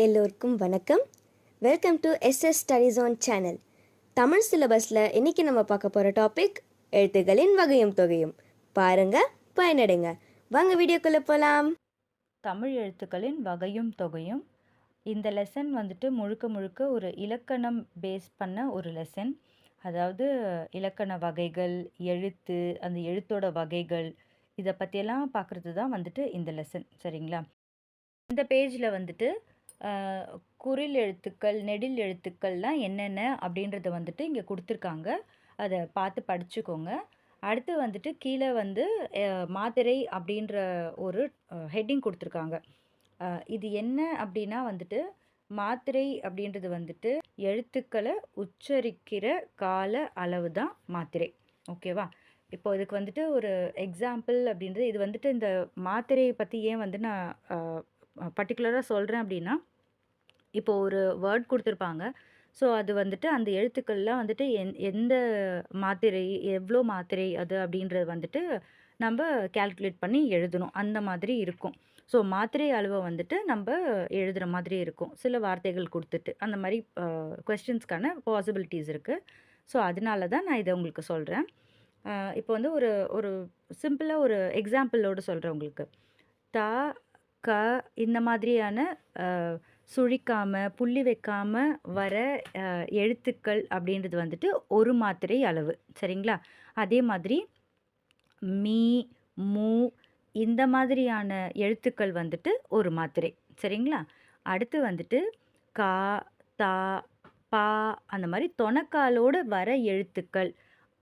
எல்லோருக்கும் வணக்கம். Welcome to SS studies on channel. Tamil சிலபஸில் இன்றைக்கி நம்ம பார்க்க போகிற டாபிக் எழுத்துக்களின் வகையும் தொகையும். பாருங்க, பயனடைங்க. வாங்க வீடியோக்குள்ளே போகலாம். தமிழ் எழுத்துக்களின் வகையும் தொகையும். இந்த லெசன் வந்துட்டு முழுக்க முழுக்க ஒரு இலக்கணம் பேஸ் பண்ண ஒரு லெசன். அதாவது இலக்கண வகைகள், எழுத்து, அந்த எழுத்தோட வகைகள், இதை பற்றியெல்லாம் பார்க்குறது தான் வந்துட்டு இந்த லெசன். சரிங்களா? இந்த பேஜில் வந்துட்டு குறில் எழுத்துக்கள், நெடில் எழுத்துக்கள்லாம் என்னென்ன அப்படின்றத வந்துட்டு இங்கே கொடுத்துருக்காங்க. அதை பார்த்து படிச்சுக்கோங்க. அடுத்து வந்துட்டு கீழே வந்து மாத்திரை அப்படின்ற ஒரு ஹெட்டிங் கொடுத்துருக்காங்க. இது என்ன அப்படின்னா வந்துட்டு மாத்திரை அப்படின்றது வந்துட்டு எழுத்துக்களை உச்சரிக்கிற கால அளவு தான் மாத்திரை. ஓகேவா? இப்போ இதுக்கு வந்துட்டு ஒரு எக்ஸாம்பிள் அப்படின்றது, இது வந்துட்டு இந்த மாத்திரையை பற்றி ஏன் வந்து நான் பர்டிகுலராக சொல்கிறேன் அப்படின்னா, இப்போ ஒரு வேர்ட் கொடுத்துருப்பாங்க. ஸோ அது வந்துட்டு அந்த எழுத்துக்கள்லாம் வந்துட்டு எந்த மாத்திரை, எவ்வளோ மாத்திரை அது அப்படின்றது வந்துட்டு நம்ம கால்குலேட் பண்ணி எழுதணும். அந்த மாதிரி இருக்கும். ஸோ மாத்திரை அளவை வந்துட்டு நம்ம எழுதுகிற மாதிரி இருக்கும். சில வார்த்தைகள் கொடுத்துட்டு அந்த மாதிரி கொஸ்டின்ஸ்க்கான பாசிபிலிட்டிஸ் இருக்குது. ஸோ அதனால தான் நான் இதை உங்களுக்கு சொல்கிறேன். இப்போ வந்து ஒரு ஒரு சிம்பிளாக ஒரு எக்ஸாம்பிளோடு சொல்கிறேன் உங்களுக்கு. த, க இந்த மாதிரியான சுழிக்காம, புள்ளி வைக்காம வர எழுத்துக்கள் அப்படின்றது வந்துட்டு ஒரு மாத்திரை அளவு. சரிங்களா? அதே மாதிரி மீ, மூ இந்த மாதிரியான எழுத்துக்கள் வந்துட்டு ஒரு மாத்திரை. சரிங்களா? அடுத்து வந்துட்டு கா, தா, பா அந்த மாதிரி தொணக்காலோடு வர எழுத்துக்கள்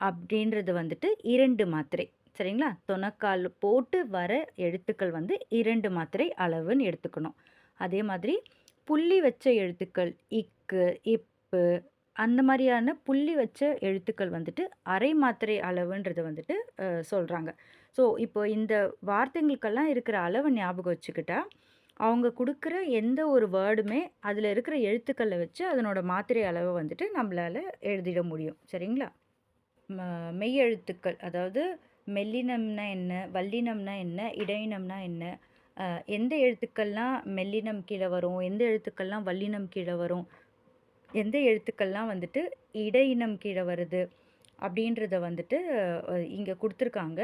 அப்படின்றது வந்துட்டு 2 மாத்திரை. சரிங்களா? தொணக்கால் போட்டு வர எழுத்துக்கள் வந்து 2 மாத்திரை அளவுன்னு எடுத்துக்கணும். அதே மாதிரி புள்ளி வச்ச எழுத்துக்கள் இக்கு, இப்பு அந்த மாதிரியான புள்ளி வச்ச எழுத்துக்கள் வந்துட்டு அரை மாத்திரை அளவுன்றதை வந்துட்டு சொல்கிறாங்க. ஸோ இப்போ இந்த வார்த்தைங்களுக்கெல்லாம் இருக்கிற அளவை ஞாபகம் வச்சுக்கிட்டா, அவங்க கொடுக்குற எந்த ஒரு வேர்டுமே அதில் இருக்கிற எழுத்துக்களை வச்சு அதனோட மாத்திரை அளவை வந்துட்டு நம்மளால் எழுதிட முடியும். சரிங்களா? மெய் எழுத்துக்கள், அதாவது மெல்லினம்னா என்ன, வல்லினம்னா என்ன, இடையினம்னா என்ன, எந்த எழுத்துக்கள்லாம் மெல்லினம் கீழே வரும், எந்த எழுத்துக்கள்லாம் வல்லினம் கீழே வரும், எந்த எழுத்துக்கள்லாம் வந்துட்டு இடையினம் கீழே வருது அப்படின்றத வந்துட்டு இங்கே கொடுத்துருக்காங்க.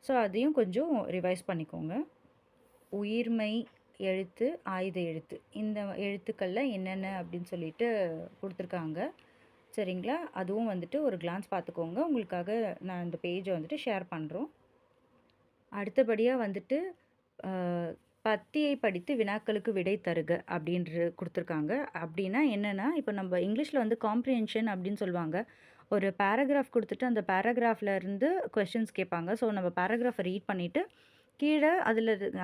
ஸோ அதையும் கொஞ்சம் ரிவைஸ் பண்ணிக்கோங்க. உயிர்மெய் எழுத்து, ஆயுத எழுத்து, இந்த எழுத்துக்களில் என்னென்ன அப்படின்னு சொல்லிட்டு கொடுத்துருக்காங்க. சரிங்களா? அதுவும் வந்துட்டு ஒரு கிளான்ஸ் பார்த்துக்கோங்க. உங்களுக்காக நான் இந்த பேஜை வந்துட்டு ஷேர் பண்ணுறோம். அடுத்தபடியாக வந்துட்டு பத்தியை படித்து வினாக்களுக்கு விடை தருக அப்படின்று கொடுத்துருக்காங்க. அப்படின்னா என்னென்னா, இப்போ நம்ம இங்கிலீஷில் வந்து காம்ப்ரிஹென்ஷன் அப்படின்னு சொல்லுவாங்க. ஒரு பேராகிராஃப் கொடுத்துட்டு அந்த பேராகிராஃபில் இருந்து கொஷின்ஸ் கேட்பாங்க. ஸோ நம்ம பேராகிராஃபை ரீட் பண்ணிவிட்டு கீழே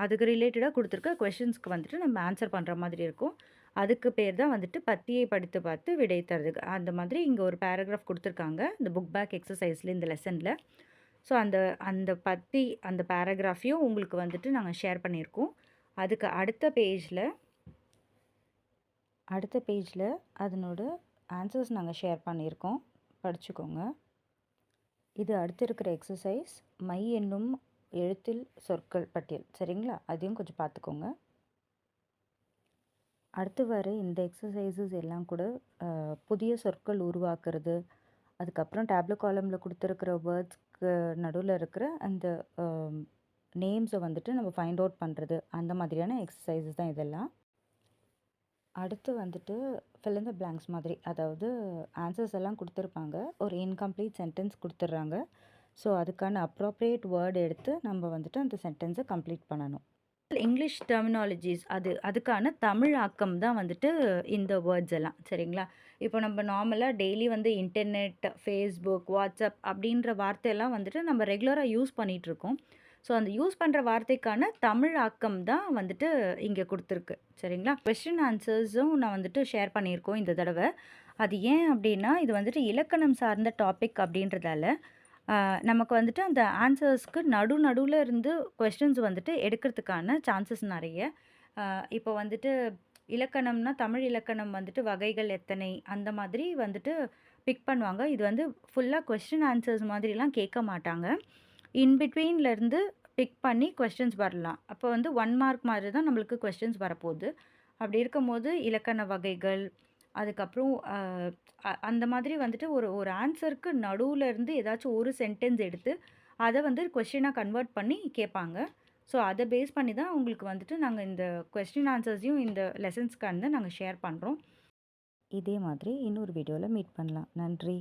அதுக்கு ரிலேட்டடாக கொடுத்துருக்க கொஷின்ஸ்க்கு வந்துட்டு நம்ம ஆன்சர் பண்ணுற மாதிரி இருக்கும். அதுக்கு பேர் தான் வந்துட்டு பத்தியை படித்து பார்த்து விடை தருது. அந்த மாதிரி இங்கே ஒரு பேராகிராஃப் கொடுத்துருக்காங்க இந்த புக் பேக் எக்ஸசைஸில், இந்த லெசனில். ஸோ அந்த அந்த பத்தி அந்த பேராகிராஃபையும் உங்களுக்கு வந்துட்டு நாங்கள் ஷேர் பண்ணியிருக்கோம். அதுக்கு அடுத்த பேஜில் அதனோட ஆன்சர்ஸ் நாங்கள் ஷேர் பண்ணியிருக்கோம். படிச்சுக்கோங்க. இது அடுத்து இருக்கிற எக்ஸசைஸ் மை என்னும் எழுத்தில் சொற்கள் பட்டியல். சரிங்களா? அதையும் கொஞ்சம் பார்த்துக்கோங்க. அடுத்து வர இந்த எக்ஸசைசஸ் எல்லாம் கூட புதிய சொற்கள் உருவாக்குறது, அதுக்கப்புறம் டேப்லெட் காலமில் கொடுத்துருக்கிற வேர்ட்ஸ்க்கு நடுவில் இருக்கிற அந்த நேம்ஸை வந்துட்டு நம்ம ஃபைண்ட் அவுட் பண்ணுறது, அந்த மாதிரியான எக்ஸசைசஸ் தான் இதெல்லாம். அடுத்து வந்துட்டு fill in the blanks மாதிரி, அதாவது ஆன்சர்ஸ் எல்லாம் கொடுத்துருப்பாங்க. ஒரு இன்கம்ப்ளீட் சென்டென்ஸ் கொடுத்துட்றாங்க. ஸோ அதுக்கான அப்ரோப்ரியேட் வேர்டு எடுத்து நம்ம வந்துட்டு அந்த சென்டென்ஸை கம்ப்ளீட் பண்ணணும். இங்கிலீஷ் டெர்மினாலஜிஸ் அதுக்கான தமிழ் ஆக்கம் தான் வந்துட்டு இந்த வேர்ட்ஸ் எல்லாம். சரிங்களா? இப்போ நம்ம நார்மலாக டெய்லி வந்து இன்டர்நெட், ஃபேஸ்புக், வாட்ஸ்அப் அப்படின்ற வார்த்தையெல்லாம் வந்துட்டு நம்ம ரெகுலராக யூஸ் பண்ணிகிட்ருக்கோம். ஸோ அந்த யூஸ் பண்ணுற வார்த்தைக்கான தமிழ் ஆக்கம் தான் வந்துட்டு இங்கே கொடுத்துருக்கு. சரிங்களா? கொஸ்டின் ஆன்சர்ஸும் நான் வந்துட்டு ஷேர் பண்ணியிருக்கோம் இந்த தடவை. அது ஏன் அப்படின்னா, இது வந்துட்டு இலக்கணம் சார்ந்த டாபிக் அப்படின்றதால நமக்கு வந்துட்டு அந்த ஆன்சர்ஸ்க்கு நடுவில் இருந்து கொஸ்டின்ஸ் வந்துட்டு எடுக்கிறதுக்கான சான்சஸ் நிறைய. இப்போ வந்துட்டு இலக்கணம்னா தமிழ் இலக்கணம் வந்துட்டு வகைகள் எத்தனை அந்த மாதிரி வந்துட்டு பிக் பண்ணுவாங்க. இது வந்து ஃபுல்லாக கொஸ்டின் ஆன்சர்ஸ் மாதிரிலாம் கேட்க மாட்டாங்க. இன்பிட்வீன்லேருந்து பிக் பண்ணி கொஸ்டின்ஸ் வரலாம். அப்போ வந்து 1 மார்க் மாதிரி தான் நம்மளுக்கு கொஸ்டின்ஸ் வரப்போகுது. அப்படி இருக்கும்போது இலக்கண வகைகள், அதுக்கப்புறம் அந்த மாதிரி வந்துட்டு ஒரு ஒரு ஆன்சருக்கு நடுவுல இருந்து ஏதாச்சும் ஒரு சென்டென்ஸ் எடுத்து, அத வந்து கொஸ்டினா கன்வெர்ட் பண்ணி கேட்பாங்க. ஸோ அத பேஸ் பண்ணி தான் உங்களுக்கு வந்துட்டு நாங்க இந்த கொஸ்டின் ஆன்சர்ஸையும் இந்த லெசன்ஸ்க்கானத நாங்க ஷேர் பண்றோம். இதே மாதிரி இன்னொரு வீடியோல மீட் பண்ணலாம். நன்றி.